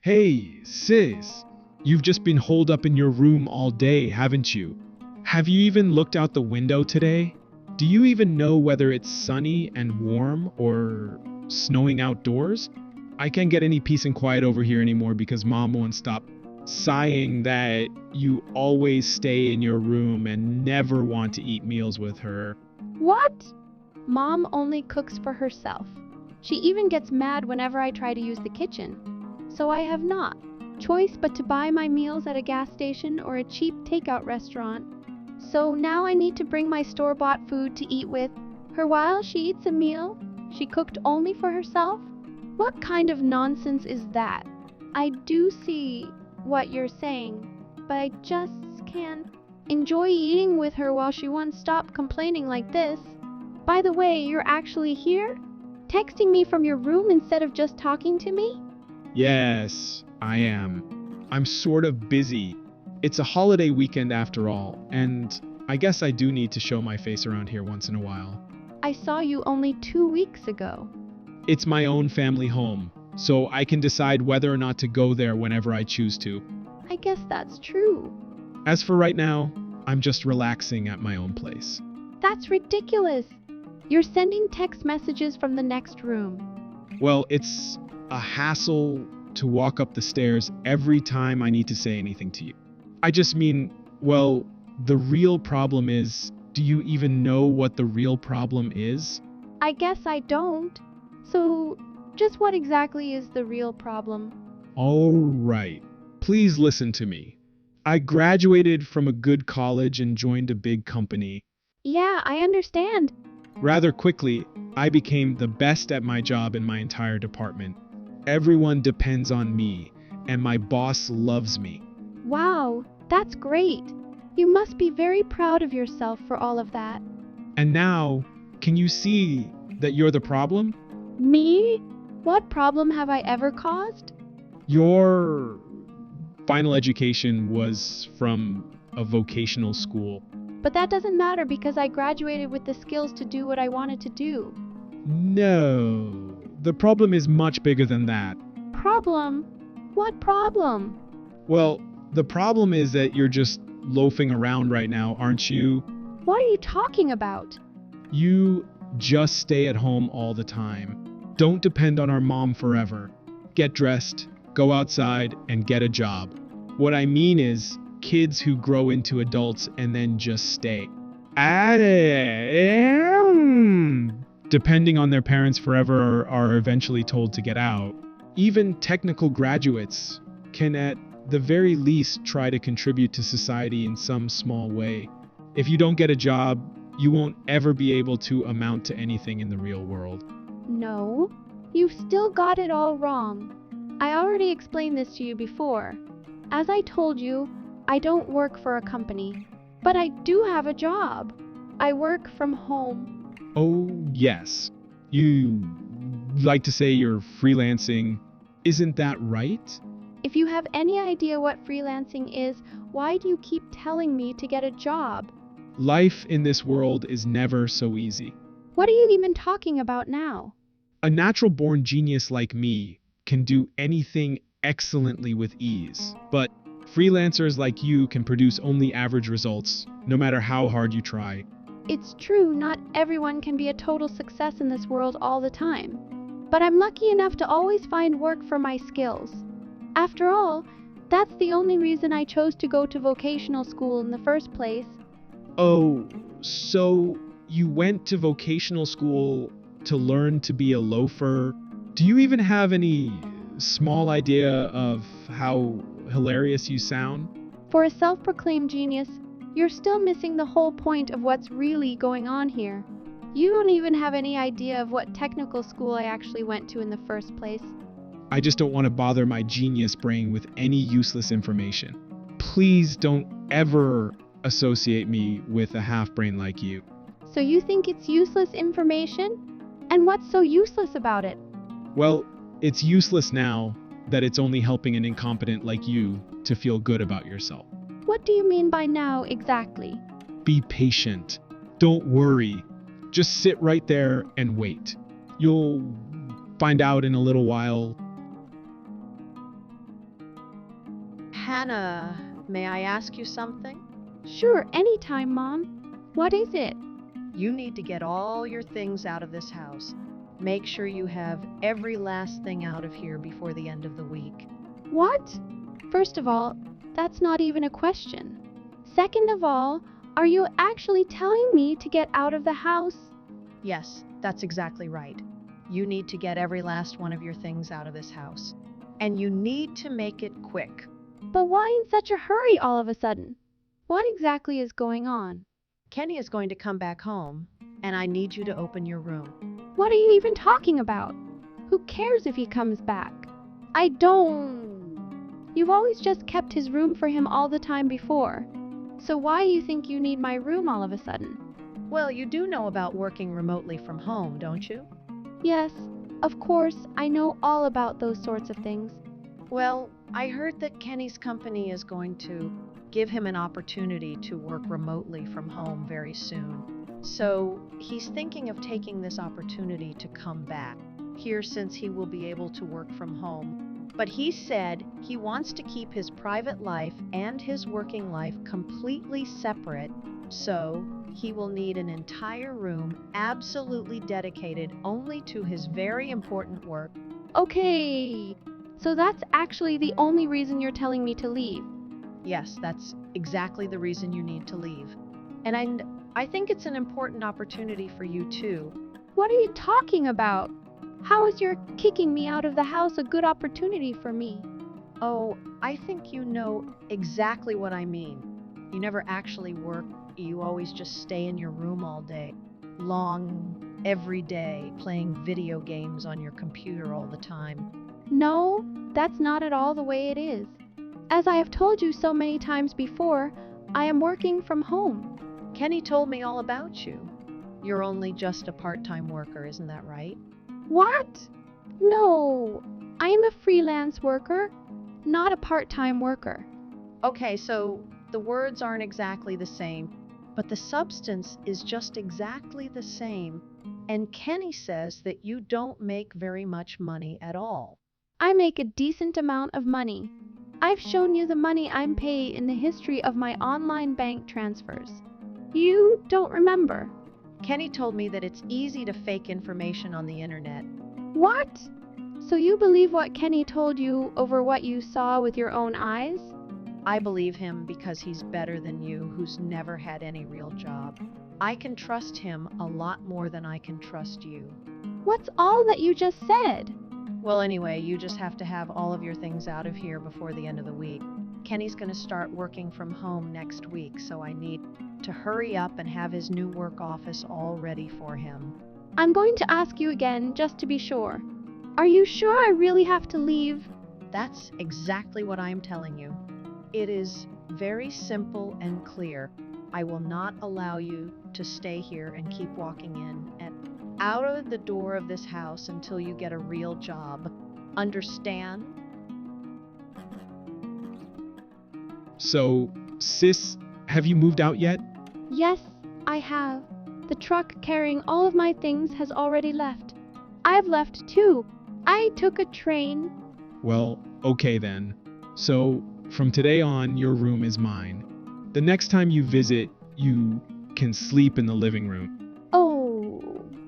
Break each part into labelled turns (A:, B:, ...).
A: Hey, sis, you've just been holed up in your room all day, haven't you? Have you even looked out the window today? Do you even know whether it's sunny and warm or snowing outdoors? I can't get any peace and quiet over here anymore because mom won't stop sighing that you always stay in your room and never want to eat meals with her.
B: What? Mom only cooks for herself. She even gets mad whenever I try to use the kitchen. So I have not choice but to buy my meals at a gas station or a cheap takeout restaurant. So now I need to bring my store-bought food to eat with her while she eats a meal she cooked only for herself? What kind of nonsense is that? I do see what you're saying, but I just can't enjoy eating with her while she won't stop complaining like this. By the way, you're actually here? Texting me from your room instead of just talking to me?
A: Yes, I am. I'm sort of busy. It's a holiday weekend after all, and I guess I do need to show my face around here once in a while.
B: I saw you only 2 weeks ago.
A: It's my own family home, so I can decide whether or not to go there whenever I choose to.
B: I guess that's true.
A: As for right now, I'm just relaxing at my own place.
B: That's ridiculous. You're sending text messages from the next room.
A: Well, it's a hassle to walk up the stairs every time I need to say anything to you. I just mean, well, the real problem is, do you even know what the real problem is?
B: I guess I don't. So, just what exactly is the real problem?
A: All right, please listen to me. I graduated from a good college and joined a big company.
B: Yeah, I understand.
A: Rather quickly, I became the best at my job in my entire department. Everyone depends on me, and my boss loves me.
B: Wow, that's great. You must be very proud of yourself for all of that.
A: And now, can you see that you're the problem?
B: Me? What problem have I ever caused?
A: Your final education was from a vocational school.
B: But that doesn't matter because I graduated with the skills to do what I wanted to do.
A: No, the problem is much bigger than that.
B: Problem? What problem?
A: Well, the problem is that you're just loafing around right now, aren't you?
B: What are you talking about?
A: You just stay at home all the time. Don't depend on our mom forever. Get dressed, go outside, and get a job. What I mean is, kids who grow into adults and then just stay. Depending on their parents forever or are eventually told to get out. Even technical graduates can at the very least try to contribute to society in some small way. If you don't get a job, you won't ever be able to amount to anything in the real world.
B: No, you've still got it all wrong. I already explained this to you before. As I told you, I don't work for a company, but I do have a job. I work from home.
A: Oh, yes. You like to say you're freelancing. Isn't that right?
B: If you have any idea what freelancing is, why do you keep telling me to get a job?
A: Life in this world is never so easy.
B: What are you even talking about now?
A: A natural-born genius like me can do anything excellently with ease, but freelancers like you can produce only average results, no matter how hard you try.
B: It's true, not everyone can be a total success in this world all the time. But I'm lucky enough to always find work for my skills. After all, that's the only reason I chose to go to vocational school in the first place.
A: Oh, so you went to vocational school to learn to be a loafer? Do you even have any small idea of how hilarious you sound?
B: For a self-proclaimed genius, you're still missing the whole point of what's really going on here. You don't even have any idea of what technical school I actually went to in the first place.
A: I just don't want to bother my genius brain with any useless information. Please don't ever associate me with a half-brain like you.
B: So you think it's useless information? And what's so useless about it?
A: Well, it's useless now that it's only helping an incompetent like you to feel good about yourself.
B: What do you mean by now exactly?
A: Be patient. Don't worry. Just sit right there and wait. You'll find out in a little while.
C: Hannah, may I ask you something?
B: Sure, anytime, Mom. What is it?
C: You need to get all your things out of this house. Make sure you have every last thing out of here before the end of the week.
B: What? First of all, that's not even a question. Second of all, are you actually telling me to get out of the house?
C: Yes, that's exactly right. You need to get every last one of your things out of this house. And you need to make it quick.
B: But why in such a hurry all of a sudden? What exactly is going on?
C: Kenny is going to come back home, and I need you to open your room.
B: What are you even talking about? Who cares if he comes back? I don't. You've always just kept his room for him all the time before. So why do you think you need my room all of a sudden?
C: Well, you do know about working remotely from home, don't you?
B: Yes, of course, I know all about those sorts of things.
C: Well, I heard that Kenny's company is going to give him an opportunity to work remotely from home very soon. So he's thinking of taking this opportunity to come back here since he will be able to work from home. But he said he wants to keep his private life and his working life completely separate, so he will need an entire room absolutely dedicated only to his very important work.
B: Okay, so that's actually the only reason you're telling me to leave.
C: Yes, that's exactly the reason you need to leave. And I think it's an important opportunity for you too.
B: What are you talking about? How is your kicking me out of the house a good opportunity for me?
C: Oh, I think you know exactly what I mean. You never actually work, you always just stay in your room all day long, every day, playing video games on your computer all the time.
B: No, that's not at all the way it is. As I have told you so many times before, I am working from home.
C: Kenny told me all about you. You're only just a part-time worker, isn't that right?
B: What? No, I am a freelance worker, not a part-time worker.
C: Okay, so the words aren't exactly the same, but the substance is just exactly the same. And Kenny says that you don't make very much money at all.
B: I make a decent amount of money. I've shown you the money I'm paid in the history of my online bank transfers. You don't remember.
C: Kenny told me that it's easy to fake information on the internet.
B: What? So you believe what Kenny told you over what you saw with your own eyes?
C: I believe him because he's better than you, who's never had any real job. I can trust him a lot more than I can trust you.
B: What's all that you just said?
C: Well, anyway, you just have to have all of your things out of here before the end of the week. Kenny's going to start working from home next week, so I need to hurry up and have his new work office all ready for him.
B: I'm going to ask you again just to be sure. Are you sure I really have to leave?
C: That's exactly what I am telling you. It is very simple and clear. I will not allow you to stay here and keep walking in and out of the door of this house until you get a real job. Understand?
A: So, sis, have you moved out yet?
B: Yes, I have. The truck carrying all of my things has already left. I've left too. I took a train.
A: Well, okay then. So, from today on, your room is mine. The next time you visit, you can sleep in the living room.
B: Oh,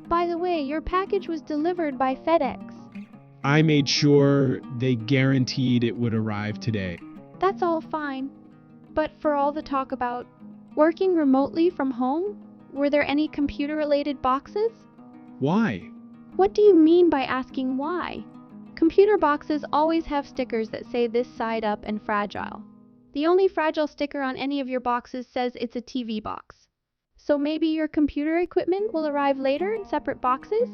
B: by the way, your package was delivered by FedEx.
A: I made sure they guaranteed it would arrive today.
B: That's all fine. But for all the talk about working remotely from home, were there any computer-related boxes?
A: Why?
B: What do you mean by asking why? Computer boxes always have stickers that say this side up and fragile. The only fragile sticker on any of your boxes says it's a TV box. So maybe your computer equipment will arrive later in separate boxes?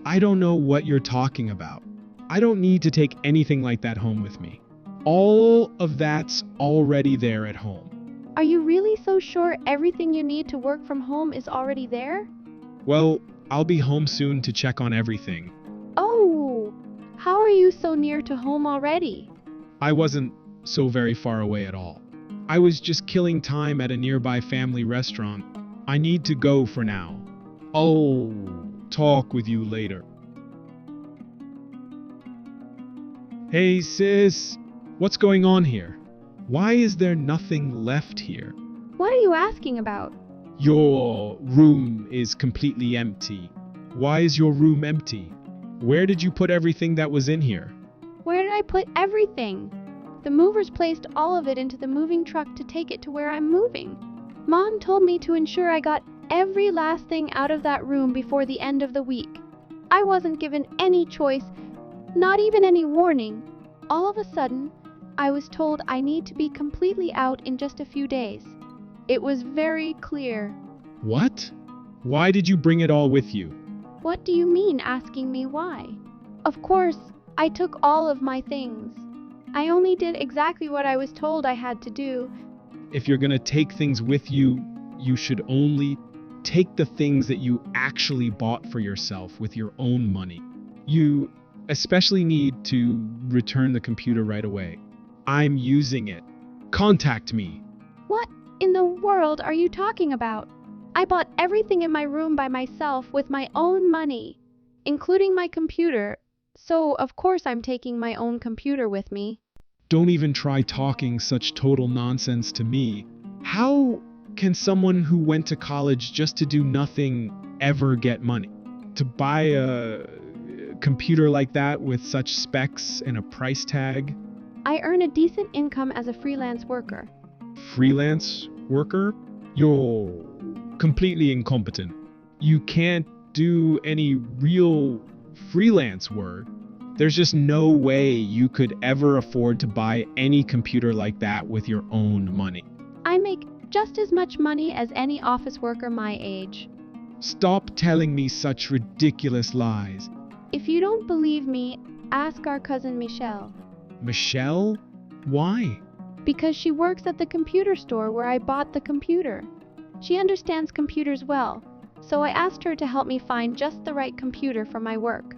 A: I don't know what you're talking about. I don't need to take anything like that home with me. All of that's already there at home.
B: Are you really so sure everything you need to work from home is already there?
A: Well, I'll be home soon to check on everything.
B: Oh, how are you so near to home already?
A: I wasn't so very far away at all. I was just killing time at a nearby family restaurant. I need to go for now. I'll talk with you later. Hey sis, what's going on here? Why is there nothing left here?
B: What are you asking about?
A: Your room is completely empty. Why is your room empty? Where did you put everything that was in here?
B: Where did I put everything? The movers placed all of it into the moving truck to take it to where I'm moving. Mom told me to ensure I got every last thing out of that room before the end of the week. I wasn't given any choice, not even any warning. All of a sudden, I was told I need to be completely out in just a few days. It was very clear.
A: What? Why did you bring it all with you?
B: What do you mean asking me why? Of course, I took all of my things. I only did exactly what I was told I had to do.
A: If you're gonna take things with you, you should only take the things that you actually bought for yourself with your own money. You especially need to return the computer right away. I'm using it. Contact me.
B: What in the world are you talking about? I bought everything in my room by myself with my own money, including my computer, so of course I'm taking my own computer with me.
A: Don't even try talking such total nonsense to me. How can someone who went to college just to do nothing ever get money? To buy a computer like that with such specs and a price tag?
B: I earn a decent income as a freelance worker.
A: Freelance worker? You're completely incompetent. You can't do any real freelance work. There's just no way you could ever afford to buy any computer like that with your own money.
B: I make just as much money as any office worker my age.
A: Stop telling me such ridiculous lies.
B: If you don't believe me, ask our cousin Michelle.
A: Michelle? Why?
B: Because she works at the computer store where I bought the computer. She understands computers well, so I asked her to help me find just the right computer for my work.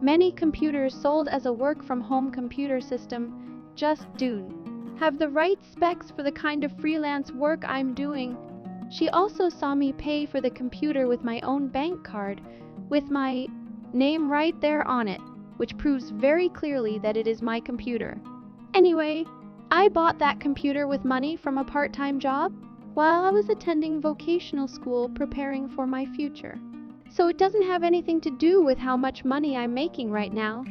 B: Many computers sold as a work-from-home computer system just don't have the right specs for the kind of freelance work I'm doing. She also saw me pay for the computer with my own bank card, with my name right there on it, which proves very clearly that it is my computer. Anyway, I bought that computer with money from a part-time job while I was attending vocational school preparing for my future. So it doesn't have anything to do with how much money I'm making right now.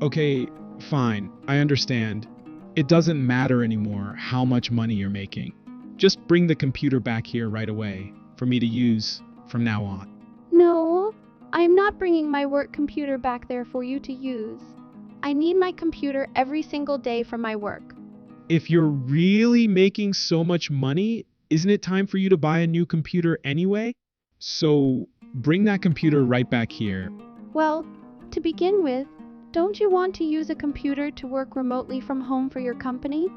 A: Okay, fine. I understand. It doesn't matter anymore how much money you're making. Just bring the computer back here right away for me to use from now on.
B: No, I am not bringing my work computer back there for you to use. I need my computer every single day for my work.
A: If you're really making so much money, isn't it time for you to buy a new computer anyway? So bring that computer right back here.
B: Well, to begin with, don't you want to use a computer to work remotely from home for your company?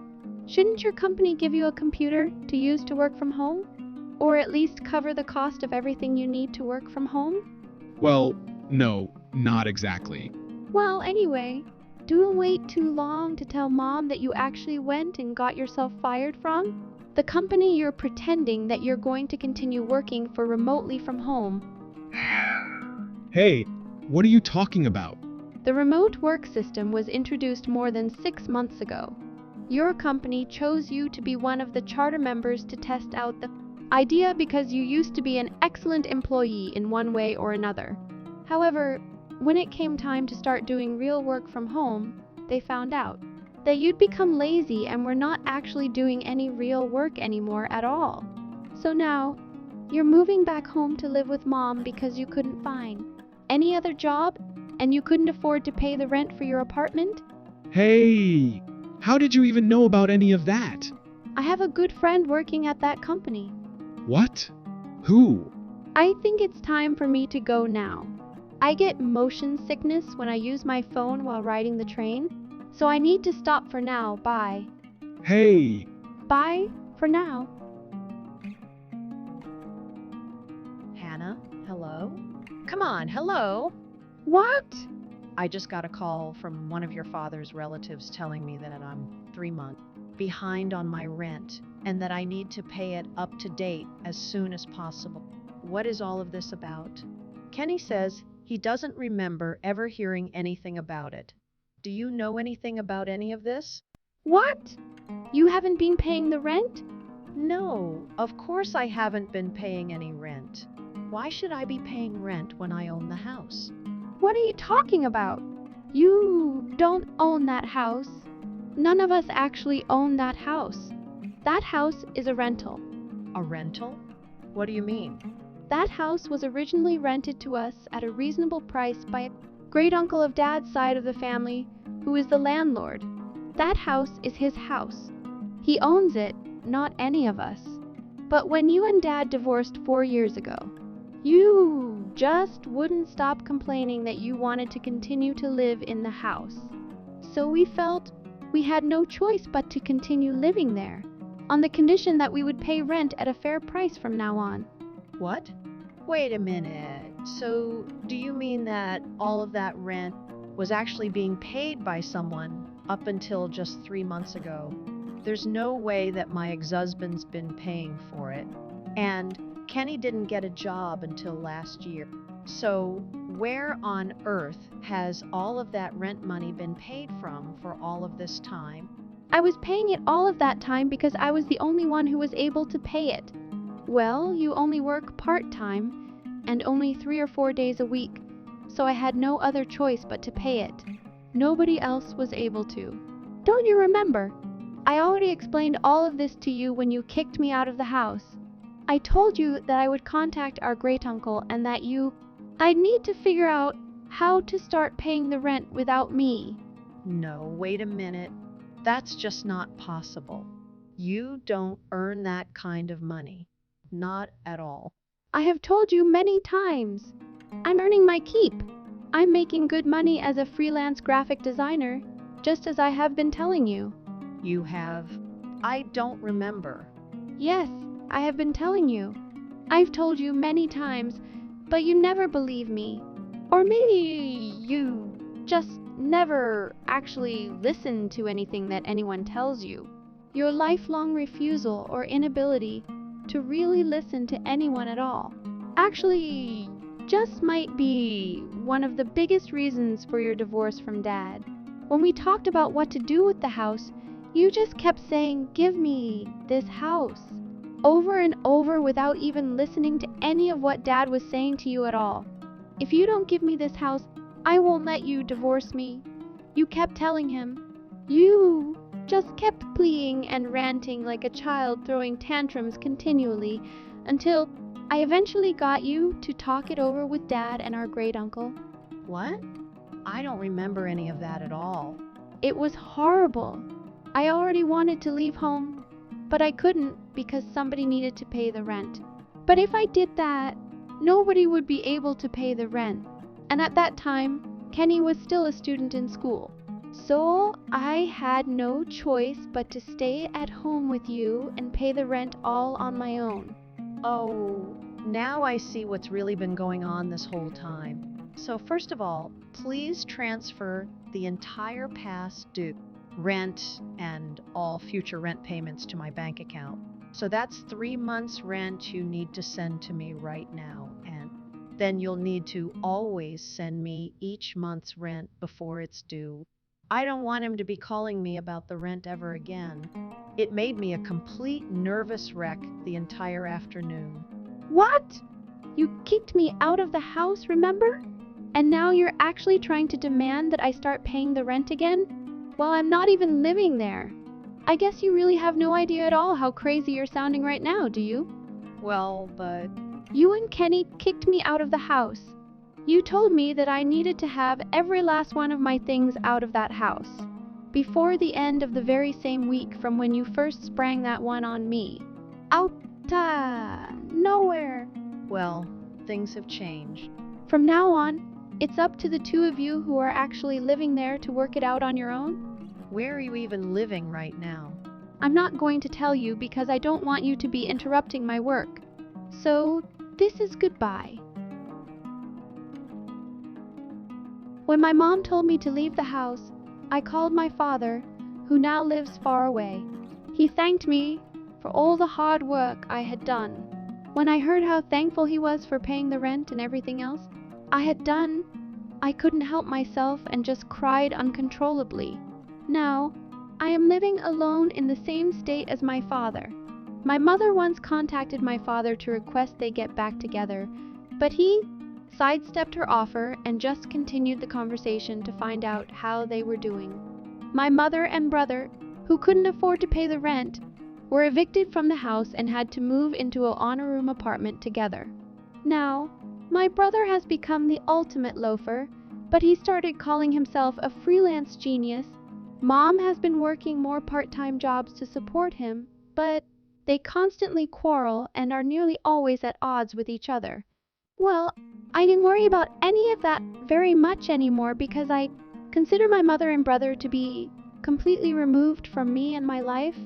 B: Shouldn't your company give you a computer to use to work from home? Or at least cover the cost of everything you need to work from home?
A: Well, no, not exactly.
B: Well, anyway, don't wait too long to tell Mom that you actually went and got yourself fired from the company you're pretending that you're going to continue working for remotely from home.
A: Hey, what are you talking about?
B: The remote work system was introduced more than 6 months ago. Your company chose you to be one of the charter members to test out the idea because you used to be an excellent employee in one way or another. However, when it came time to start doing real work from home, they found out that you'd become lazy and were not actually doing any real work anymore at all. So now, you're moving back home to live with Mom because you couldn't find any other job and you couldn't afford to pay the rent for your apartment?
A: Hey, how did you even know about any of that?
B: I have a good friend working at that company.
A: What? Who?
B: I think it's time for me to go now. I get motion sickness when I use my phone while riding the train, so I need to stop for now. Bye.
A: Hey.
B: Bye for now.
C: Hannah, hello? Come on, hello?
B: What?
C: I just got a call from one of your father's relatives telling me that I'm 3 months behind on my rent and that I need to pay it up to date as soon as possible. What is all of this about? Kenny says he doesn't remember ever hearing anything about it. Do you know anything about any of this?
B: What? You haven't been paying the rent?
C: No, of course I haven't been paying any rent. Why should I be paying rent when I own the house?
B: What are you talking about? You don't own that house. None of us actually own that house. That house is a rental.
C: A rental? What do you mean?
B: That house was originally rented to us at a reasonable price by a great uncle of Dad's side of the family, who is the landlord. That house is his house. He owns it, not any of us. But when you and Dad divorced 4 years ago, you just wouldn't stop complaining that you wanted to continue to live in the house. So we felt we had no choice but to continue living there, on the condition that we would pay rent at a fair price from now on.
C: What? Wait a minute. So, do you mean that all of that rent was actually being paid by someone up until just 3 months ago? There's no way that my ex-husband's been paying for it. And Kenny didn't get a job until last year. So, where on earth has all of that rent money been paid from for all of this time?
B: I was paying it all of that time because I was the only one who was able to pay it. Well, you only work part-time and only 3 or 4 days a week, so I had no other choice but to pay it. Nobody else was able to. Don't you remember? I already explained all of this to you when you kicked me out of the house. I told you that I would contact our great-uncle and that I'd need to figure out how to start paying the rent without me.
C: No, wait a minute. That's just not possible. You don't earn that kind of money. Not at all.
B: I have told you many times. I'm earning my keep. I'm making good money as a freelance graphic designer, just as I have been telling you.
C: You have? I don't remember.
B: Yes, I have been telling you. I've told you many times, but you never believe me. Or maybe you just never actually listen to anything that anyone tells you. Your lifelong refusal or inability to really listen to anyone at all actually just might be one of the biggest reasons for your divorce from Dad. When we talked about what to do with the house, you just kept saying, "Give me this house," over and over without even listening to any of what Dad was saying to you at all. "If you don't give me this house, I won't let you divorce me," you kept telling him. You just kept pleading and ranting like a child, throwing tantrums continually, until I eventually got you to talk it over with Dad and our great-uncle.
C: What? I don't remember any of that at all.
B: It was horrible. I already wanted to leave home, but I couldn't because somebody needed to pay the rent. But if I did that, nobody would be able to pay the rent. And at that time, Kenny was still a student in school. So I had no choice but to stay at home with you and pay the rent all on my own.
C: Oh, now I see what's really been going on this whole time. So first of all, please transfer the entire past due, rent, and all future rent payments to my bank account. So that's 3 months' rent you need to send to me right now, and then you'll need to always send me each month's rent before it's due. I don't want him to be calling me about the rent ever again. It made me a complete nervous wreck the entire afternoon.
B: What? You kicked me out of the house, remember? And now you're actually trying to demand that I start paying the rent again? Well, I'm not even living there. I guess you really have no idea at all how crazy you're sounding right now, do you?
C: Well, but
B: You and Kenny kicked me out of the house. You told me that I needed to have every last one of my things out of that house before the end of the very same week from when you first sprang that one on me. Outa nowhere.
C: well, things have changed.
B: From now on, it's up to the two of you who are actually living there to work it out on your own.
C: Where are you even living right now?
B: I'm not going to tell you because I don't want you to be interrupting my work. So, this is goodbye. When my mom told me to leave the house, I called my father, who now lives far away. He thanked me for all the hard work I had done. When I heard how thankful he was for paying the rent and everything else I had done, I couldn't help myself and just cried uncontrollably. Now, I am living alone in the same state as my father. My mother once contacted my father to request they get back together, but he sidestepped her offer and just continued the conversation to find out how they were doing. My mother and brother, who couldn't afford to pay the rent, were evicted from the house and had to move into a on-a-room apartment together. Now, my brother has become the ultimate loafer, but he started calling himself a freelance genius. Mom has been working more part-time jobs to support him, but they constantly quarrel and are nearly always at odds with each other. Well, I didn't worry about any of that very much anymore because I consider my mother and brother to be completely removed from me and my life.